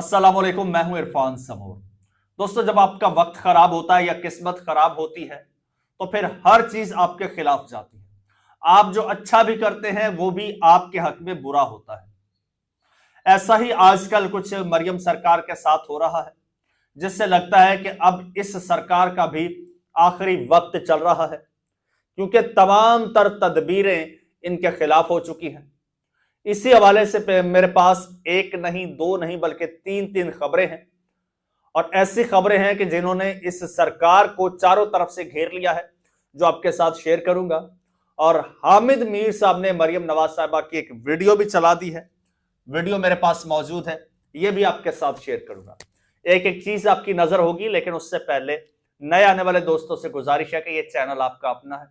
अस्सलामुअलैकुम, मैं हूं इरफान समूर। दोस्तों, जब आपका वक्त खराब होता है या किस्मत खराब होती है तो फिर हर चीज आपके खिलाफ जाती है। आप जो अच्छा भी करते हैं वो भी आपके हक में बुरा होता है। ऐसा ही आजकल कुछ मरियम सरकार के साथ हो रहा है, जिससे लगता है कि अब इस सरकार का भी आखिरी वक्त चल रहा है, क्योंकि तमाम तर तदबीरें इनके खिलाफ हो चुकी हैं। इसी हवाले से मेरे पास एक नहीं, दो नहीं, बल्कि तीन तीन खबरें हैं, और ऐसी खबरें हैं कि जिन्होंने इस सरकार को चारों तरफ से घेर लिया है, जो आपके साथ शेयर करूंगा। और हामिद मीर साहब ने मरियम नवाज साहिबा की एक वीडियो भी चला दी है, वीडियो मेरे पास मौजूद है, यह भी आपके साथ शेयर करूंगा। एक एक चीज आपकी नजर होगी, लेकिन उससे पहले नए आने वाले दोस्तों से गुजारिश है कि यह चैनल आपका अपना है।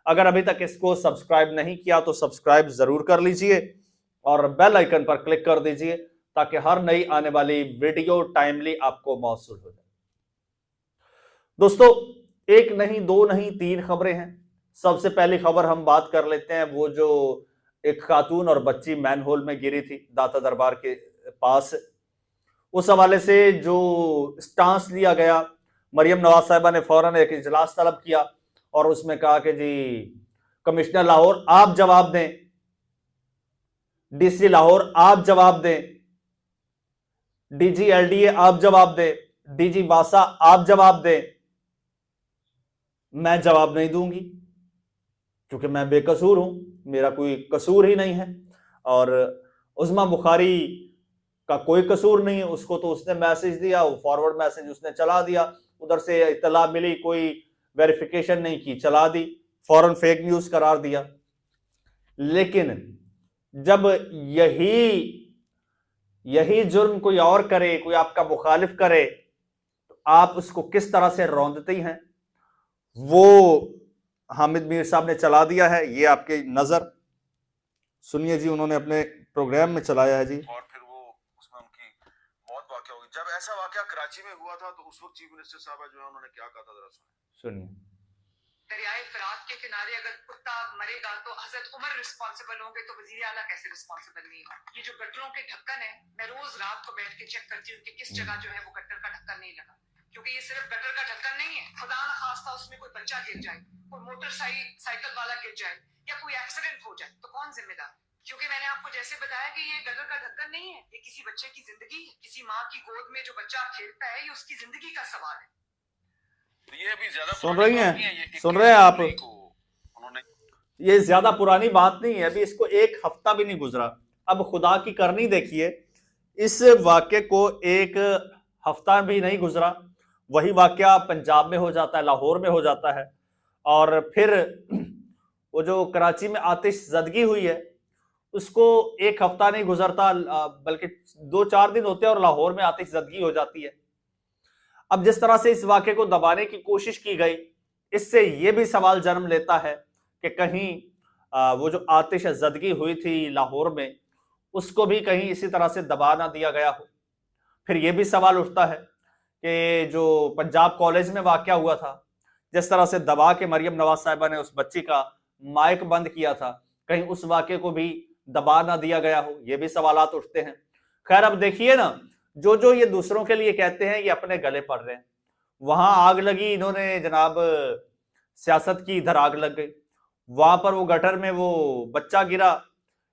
अगर अभी तक इसको सब्सक्राइब नहीं किया तो सब्सक्राइब जरूर कर लीजिए और बेल आइकन पर क्लिक कर दीजिए, ताकि हर नई आने वाली वीडियो टाइमली आपको मौसूल हो जाए। दोस्तों, एक नहीं, दो नहीं, तीन खबरें हैं। सबसे पहली खबर हम बात कर लेते हैं, वो जो एक खातून और बच्ची मैनहोल में गिरी थी दाता दरबार के पास। उस हवाले से जो स्टांस लिया गया, मरियम नवाज साहिबा ने फौरन एक इजलास तलब किया और उसमें कहा कि जी कमिश्नर लाहौर आप जवाब दें, डीसी लाहौर आप जवाब दें, डीजी एलडीए आप जवाब दें, डीजी वासा आप जवाब दें। मैं जवाब नहीं दूंगी क्योंकि मैं बेकसूर हूं, मेरा कोई कसूर ही नहीं है। और उस्मा बुखारी का कोई कसूर नहीं है, उसको तो उसने मैसेज दिया, वो फॉरवर्ड मैसेज उसने चला दिया, उधर से इत्तला मिली, कोई वेरिफिकेशन नहीं की, चला दी, फौरन फेक न्यूज करार दिया। लेकिन जब यही जुर्म कोई और करे, कोई आपका मुखालिफ करे, तो आप उसको किस तरह से रौंदते हैं, वो हामिद मीर साहब ने चला दिया है। ये आपके नजर सुनिए जी, उन्होंने अपने प्रोग्राम में चलाया है जी। और फिर वो उसमें उनकी मौत वाकया होगी। जब ऐसा वाकया कराची में हुआ था तो उस वक्त चीफ मिनिस्टर साहब जो है उन्होंने क्या कहा था, जरा सुनिए। दरियाए फरात के किनारे अगर कुत्ता मरेगा तो हजरत उमर रिस्पॉन्सिबल होंगे, तो वजीर आला कैसे रिस्पॉन्सिबल नहीं हो? ये जो गटरों के ढक्कन है, मैं रोज रात को बैठ के चेक करती हूँ कि किस जगह जो है वो गटर का ढक्कन नहीं लगा, क्योंकि ये सिर्फ गटर का ढक्कन नहीं है। खुदा न खास्ता उसमें कोई बच्चा गिर जाए, कोई मोटरसाइकिल वाला गिर जाए या कोई एक्सीडेंट हो जाए तो कौन जिम्मेदार? क्योंकि मैंने आपको जैसे बताया कि ये गटर का ढक्कन नहीं है, ये किसी बच्चे की जिंदगी है। किसी माँ की गोद में जो बच्चा खेलता है, ये उसकी जिंदगी का सवाल है। ये भी ज्यादा सुन रही हैं, सुन रहे हैं आप? ये ज्यादा पुरानी बात नहीं है, अभी इसको एक हफ्ता भी नहीं गुजरा। अब खुदा की करनी देखिए, इस वाक्य को एक हफ्ता भी नहीं गुजरा, वही वाक्य पंजाब में हो जाता है, लाहौर में हो जाता है, और फिर वो जो कराची में आतिश जदगी हुई है उसको एक हफ्ता नहीं गुजरता, बल्कि 2-4 दिन होते हैं और लाहौर में आतिश जदगी हो जाती है। अब जिस तरह से इस वाक्य को दबाने की कोशिश की गई, इससे यह भी सवाल जन्म लेता है कि कहीं वो जो आतिश जदगी हुई थी लाहौर में, उसको भी कहीं इसी तरह से दबा ना दिया गया हो। फिर यह भी सवाल उठता है कि जो पंजाब कॉलेज में वाकया हुआ था, जिस तरह से दबा के मरियम नवाज साहिबा ने उस बच्ची का माइक बंद किया था, कहीं उस वाक्य को भी दबा ना दिया गया हो, यह भी सवालात उठते हैं। खैर, अब देखिए ना, जो ये दूसरों के लिए कहते हैं ये अपने गले पड़ रहे हैं। वहां आग लगी, इन्होंने जनाब सियासत की, इधर आग लग गई। वहां पर वो गटर में वो बच्चा गिरा,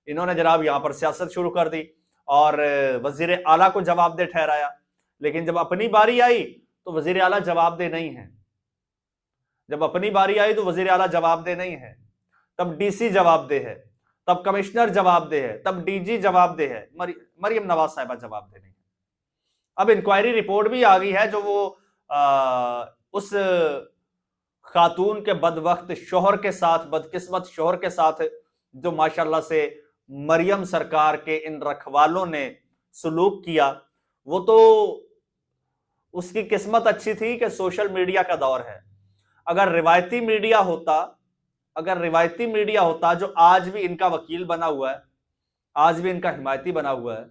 इन्होंने जनाब यहां पर सियासत शुरू कर दी और वजीर आला को जवाबदेह ठहराया। लेकिन जब अपनी बारी आई तो वजीर आला जवाबदेह नहीं है, जब अपनी बारी आई तो वजीर आला जवाबदेह नहीं है, तब डीसी जवाबदेह है, तब कमिश्नर जवाबदेह है, तब डीजी जवाबदेह है, मरियम नवाज साहिबा जवाबदेह नहीं। अब इंक्वायरी रिपोर्ट भी आ गई है, जो वो उस खातून के बदबख्त शोहर के साथ, बदकिस्मत शोहर के साथ, जो माशाल्लाह से मरियम सरकार के इन रखवालों ने सलूक किया, वो तो उसकी किस्मत अच्छी थी कि सोशल मीडिया का दौर है। अगर रिवायती मीडिया होता जो आज भी इनका वकील बना हुआ है, आज भी इनका हिमायती बना हुआ है,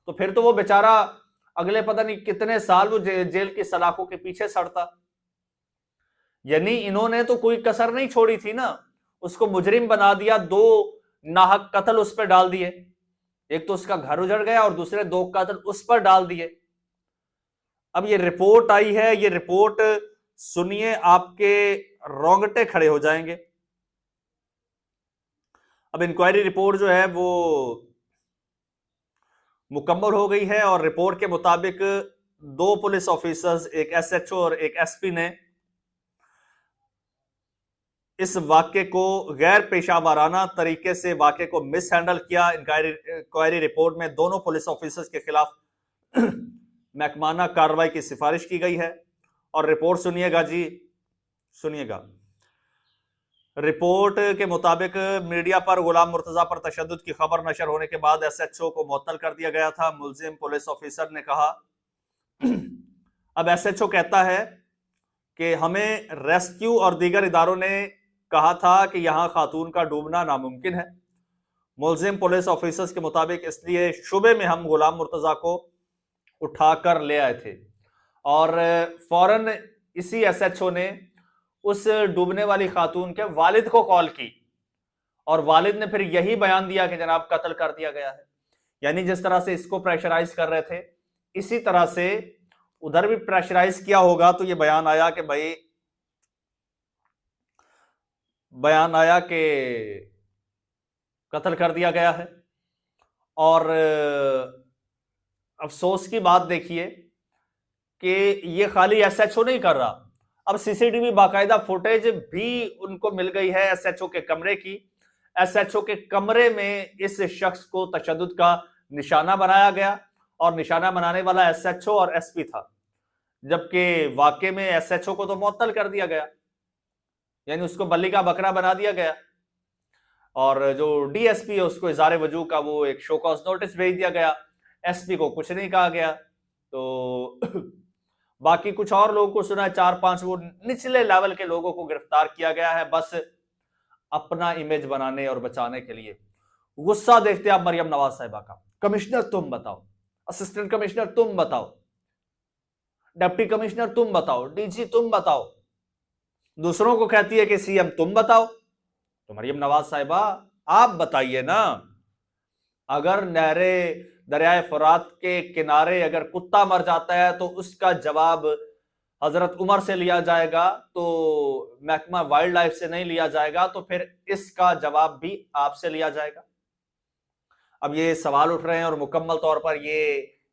तो फिर तो वो बेचारा अगले पता नहीं कितने साल वो जेल की सलाखों के पीछे सड़ता। यानी इन्होंने तो कोई कसर नहीं छोड़ी थी ना, उसको मुजरिम बना दिया, 2 नाहक कत्ल उस पर डाल दिए, एक तो उसका घर उजड़ गया और दूसरे 2 कत्ल उस पर डाल दिए। अब ये रिपोर्ट आई है, ये रिपोर्ट सुनिए आपके रोंगटे खड़े हो जाएंगे। अब इंक्वायरी रिपोर्ट जो है वो मुकम्मल हो गई है और रिपोर्ट के मुताबिक 2 पुलिस ऑफिसर्स, एक एसएचओ और एक एसपी ने इस वाक्य को गैर पेशावराना तरीके से वाक्य को मिस हैंडल किया। इंक्वायरी रिपोर्ट में दोनों पुलिस ऑफिसर्स के खिलाफ महकमाना कार्रवाई की सिफारिश की गई है। और रिपोर्ट सुनिएगा जी, सुनिएगा। रिपोर्ट के मुताबिक मीडिया पर गुलाम मुर्तजा पर तशद्दुद की खबर नशर होने के बाद एसएचओ को मुअत्तल कर दिया गया था। मुल्जिम पुलिस ऑफिसर ने कहा, अब एसएचओ कहता है कि हमें रेस्क्यू और दीगर इदारों ने कहा था कि यहां खातून का डूबना नामुमकिन है। मुल्जिम पुलिस ऑफिसर्स के मुताबिक इसलिए शुबे में हम गुलाम मुर्तजा को उठाकर ले आए थे और फौरन इसी एसएचओ ने उस डूबने वाली खातून के वालिद को कॉल की और वालिद ने फिर यही बयान दिया कि जनाब कत्ल कर दिया गया है। यानी जिस तरह से इसको प्रेशराइज कर रहे थे, इसी तरह से उधर भी प्रेशराइज किया होगा। तो ये बयान आया कि भाई, बयान आया कि कत्ल कर दिया गया है। और अफसोस की बात देखिए कि ये खाली एसएचओ नहीं कर रहा, अब सीसीटीवी बाकायदा फुटेज भी उनको मिल गई है एसएचओ के कमरे की। एसएचओ के कमरे में इस शख्स को तशद्दुद का निशाना बनाया गया और निशाना बनाने वाला एसएचओ और एसपी था, जबकि वाकई में एसएचओ को तो मुअत्तल कर दिया गया, यानी उसको बल्ली का बकरा बना दिया गया। और जो डीएसपी है उसको इज़हार वजू का वो एक शो कॉज नोटिस भेज दिया गया। एसपी को कुछ नहीं कहा गया। तो बाकी कुछ और लोगों को सुना है, 4-5 वो निचले लेवल के लोगों को गिरफ्तार किया गया है, बस अपना इमेज बनाने और बचाने के लिए। गुस्सा देखते आप मरियम नवाज साहिबा का। कमिश्नर तुम बताओ, असिस्टेंट कमिश्नर तुम बताओ, डिप्टी कमिश्नर तुम बताओ, डीजी तुम बताओ, दूसरों को कहती है कि सीएम तुम बताओ। तो मरियम नवाज साहिबा आप बताइए ना, अगर नहरे दरियाए फुरात के किनारे अगर कुत्ता मर जाता है तो उसका जवाब हजरत उमर से लिया जाएगा, तो महकमा वाइल्ड लाइफ से नहीं लिया जाएगा, तो फिर इसका जवाब भी आपसे लिया जाएगा। अब ये सवाल उठ रहे हैं और मुकम्मल तौर पर ये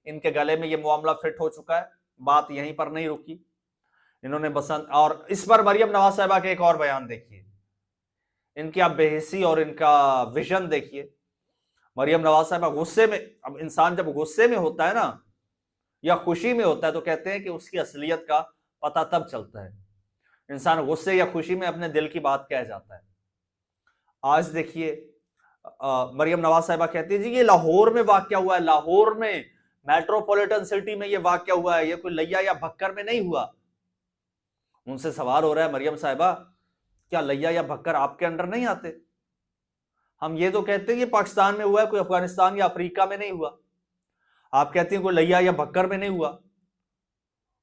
इनके गले में ये मामला फिट हो चुका है। बात यहीं पर नहीं रुकी, इन्होंने बसंत और इस पर मरियम नवाज साहिबा के एक और बयान देखिए, इनकी आप बेहिसी और इनका विजन देखिए। मरियम नवाज साहिबा गुस्से में, अब इंसान जब गुस्से में होता है ना या खुशी में होता है तो कहते हैं कि उसकी असलियत का पता तब चलता है। इंसान गुस्से या खुशी में अपने दिल की बात कह जाता है। आज देखिए मरियम नवाज साहिबा कहती है जी ये लाहौर में वाकया हुआ है, लाहौर में मेट्रोपॉलिटन सिटी में ये वाकया हुआ है, ये कोई लैया या भक्कर में नहीं हुआ। उनसे सवाल हो रहा है, मरियम साहिबा क्या लैया या भक्कर आपके अंडर नहीं आते? हम ये तो कहते हैं कि पाकिस्तान में हुआ है, कोई अफगानिस्तान या अफ्रीका में नहीं हुआ। आप कहते हैं कोई लैया या भक्कर में नहीं हुआ।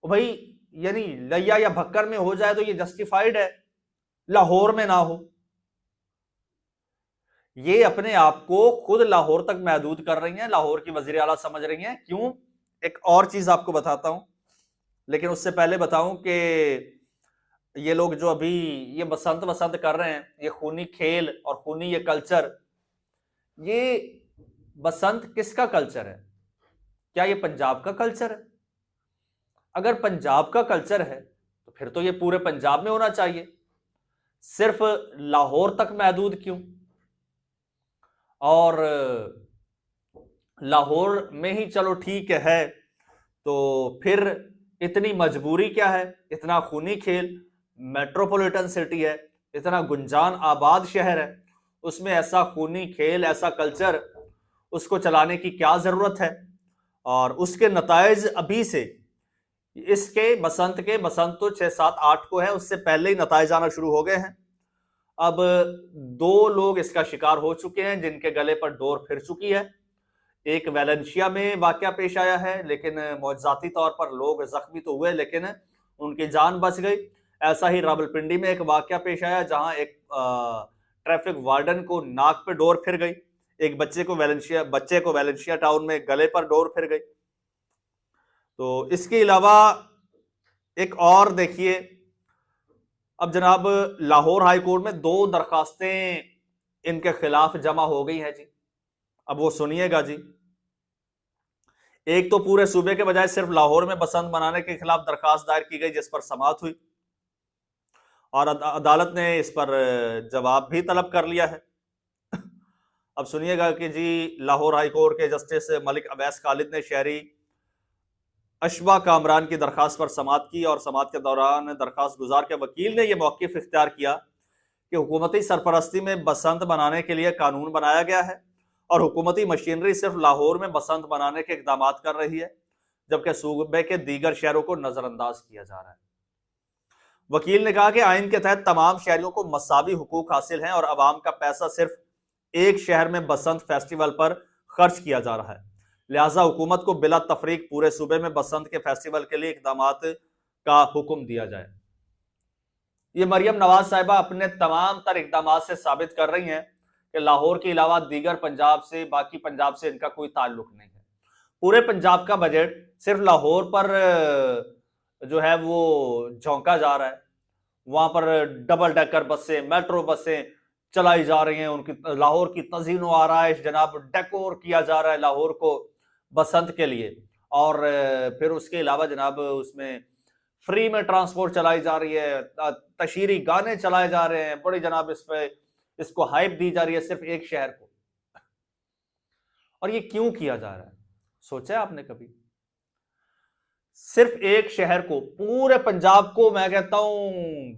भाई यानी लैया या भक्कर में हो जाए तो ये जस्टिफाइड है, लाहौर में ना हो। ये अपने आप को खुद लाहौर तक महदूद कर रही हैं, लाहौर की वजीर आला समझ रही हैं। क्यों? एक और चीज आपको बताता हूं, लेकिन उससे पहले बताऊं कि ये लोग जो अभी ये बसंत वसंत कर रहे हैं, ये खूनी खेल और खूनी ये कल्चर, ये बसंत किसका कल्चर है? क्या ये पंजाब का कल्चर है? अगर पंजाब का कल्चर है तो फिर तो ये पूरे पंजाब में होना चाहिए, सिर्फ लाहौर तक महदूद क्यों? और लाहौर में ही चलो ठीक है, तो फिर इतनी मजबूरी क्या है? इतना खूनी खेल, मेट्रोपॉलिटन सिटी है, इतना गुंजान आबाद शहर है, उसमें ऐसा खूनी खेल, ऐसा कल्चर, उसको चलाने की क्या जरूरत है? और उसके नताइज अभी से, इसके बसंत तो 6-7-8 को है, उससे पहले ही नताइज आना शुरू हो गए हैं। अब 2 लोग इसका शिकार हो चुके हैं जिनके गले पर डोर फिर चुकी है। एक वेलेंशिया में वाकया पेश आया है, लेकिन मौजजाती तौर पर लोग जख्मी तो हुए लेकिन उनकी जान बच गई। ऐसा ही रावलपिंडी में एक वाकया पेश आया जहां एक ट्रैफिक वार्डन को नाक पे डोर फिर गई, एक बच्चे को वेलेंशिया टाउन में गले पर डोर फिर गई। तो इसके अलावा एक और देखिए, अब जनाब लाहौर हाई कोर्ट में 2 दरखास्तें इनके खिलाफ जमा हो गई हैं जी। अब वो सुनिएगा जी। एक तो पूरे सूबे के बजाय सिर्फ लाहौर में बसंत मनाने के खिलाफ दरखास्त दायर की गई, जिस पर समाअत हुई और अदालत ने इस पर जवाब भी तलब कर लिया है। अब सुनिएगा कि जी लाहौर हाई कोर्ट के जस्टिस मलिक अवैस खालिद ने शहरी अशवा कामरान की दरखास्त पर समाअत की और समाअत के दौरान दरखास्त गुजार के वकील ने यह मौक़िफ़ इख्तियार किया कि हुकूमती सरपरस्ती में बसंत मनाने के लिए कानून बनाया गया है और हुकूमती मशीनरी सिर्फ लाहौर में बसंत मनाने के इकदाम कर रही है, जबकि सूबे के दीगर शहरों को नजरअंदाज किया जा रहा है। वकील ने कहा कि आइन के तहत तमाम शहरियों को मसावी हुकूक हासिल हैं और अवाम का पैसा सिर्फ एक शहर में बसंत फेस्टिवल पर खर्च किया जा रहा है, लिहाजा हुकूमत को बिला तफरीक पूरे सूबे में बसंत के फेस्टिवल के लिए इकदामात का हुक्म दिया जाए। ये मरियम नवाज साहिबा अपने तमाम तर इकदाम से साबित कर रही हैं कि लाहौर के अलावा दीगर पंजाब से, बाकी पंजाब से इनका कोई ताल्लुक नहीं है। पूरे पंजाब का बजट सिर्फ लाहौर पर जो है वो झोंका जा रहा है। वहां पर डबल डेकर बसें, मेट्रो बसें चलाई जा रही हैं, उनकी लाहौर की तज़ीनो आराइश जनाब डेकोर किया जा रहा है लाहौर को बसंत के लिए। और फिर उसके अलावा जनाब उसमें फ्री में ट्रांसपोर्ट चलाई जा रही है, तशहीरी गाने चलाए जा रहे हैं, बड़ी जनाब इसको हाइप दी जा रही है सिर्फ एक शहर को। और ये क्यों किया जा रहा है, सोचा आपने कभी? सिर्फ एक शहर को, पूरे पंजाब को मैं कहता हूं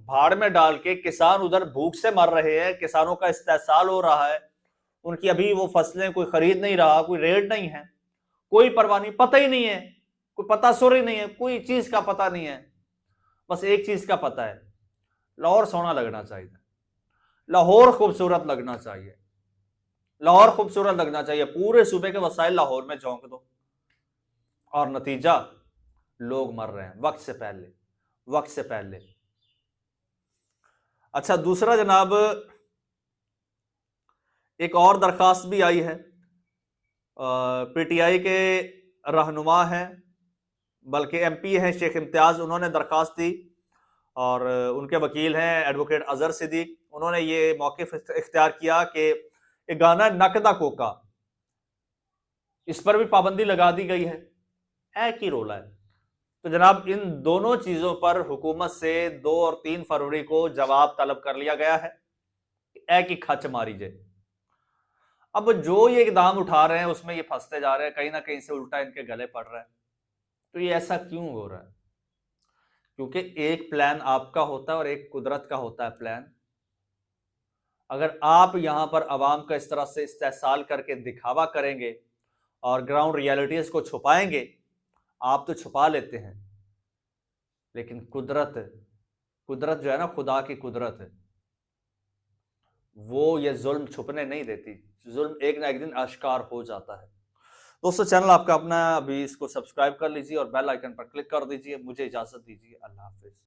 भाड़ में डाल के, किसान उधर भूख से मर रहे हैं, किसानों का इस्तेसाल हो रहा है, उनकी अभी वो फसलें कोई खरीद नहीं रहा, कोई रेट नहीं है, कोई परवाह नहीं, पता ही नहीं है, कोई पता सुर ही नहीं है, कोई चीज का पता नहीं है। बस एक चीज का पता है, लाहौर सोना लगना चाहिए, लाहौर खूबसूरत लगना चाहिए, लाहौर खूबसूरत लगना चाहिए, पूरे सूबे के वसाइल लाहौर में झोंक दो और नतीजा लोग मर रहे हैं वक्त से पहले, वक्त से पहले। अच्छा, दूसरा जनाब एक और दरखास्त भी आई है, पीटीआई के रहनुमा हैं, बल्कि एमपी हैं शेख इम्तियाज, उन्होंने दरखास्त दी और उनके वकील हैं एडवोकेट अजहर सिद्दीक। उन्होंने ये मौक़िफ़ इख्तियार किया कि गाना नकदा कोका, इस पर भी पाबंदी लगा दी गई है। एक ही रोला है। तो जनाब इन दोनों चीजों पर हुकूमत से 2 और 3 फरवरी को जवाब तलब कर लिया गया है, एक ही खच मारी जाए। अब जो ये इकदाम उठा रहे हैं उसमें ये फंसते जा रहे हैं, कहीं ना कहीं से उल्टा इनके गले पड़ रहा है। तो ये ऐसा क्यों हो रहा है? क्योंकि एक प्लान आपका होता है और एक कुदरत का होता है प्लान। अगर आप यहां पर अवाम का इस तरह से इस्तेहसाल करके दिखावा करेंगे और ग्राउंड रियलिटीज को छुपाएंगे, आप तो छुपा लेते हैं, लेकिन कुदरत जो है ना, खुदा की कुदरत है, वो ये जुल्म छुपने नहीं देती। जुल्म एक ना एक दिन आश्कार हो जाता है। दोस्तों, चैनल आपका अपना, अभी इसको सब्सक्राइब कर लीजिए और बेल आइकन पर क्लिक कर दीजिए। मुझे इजाजत दीजिए। अल्लाह हाफिज।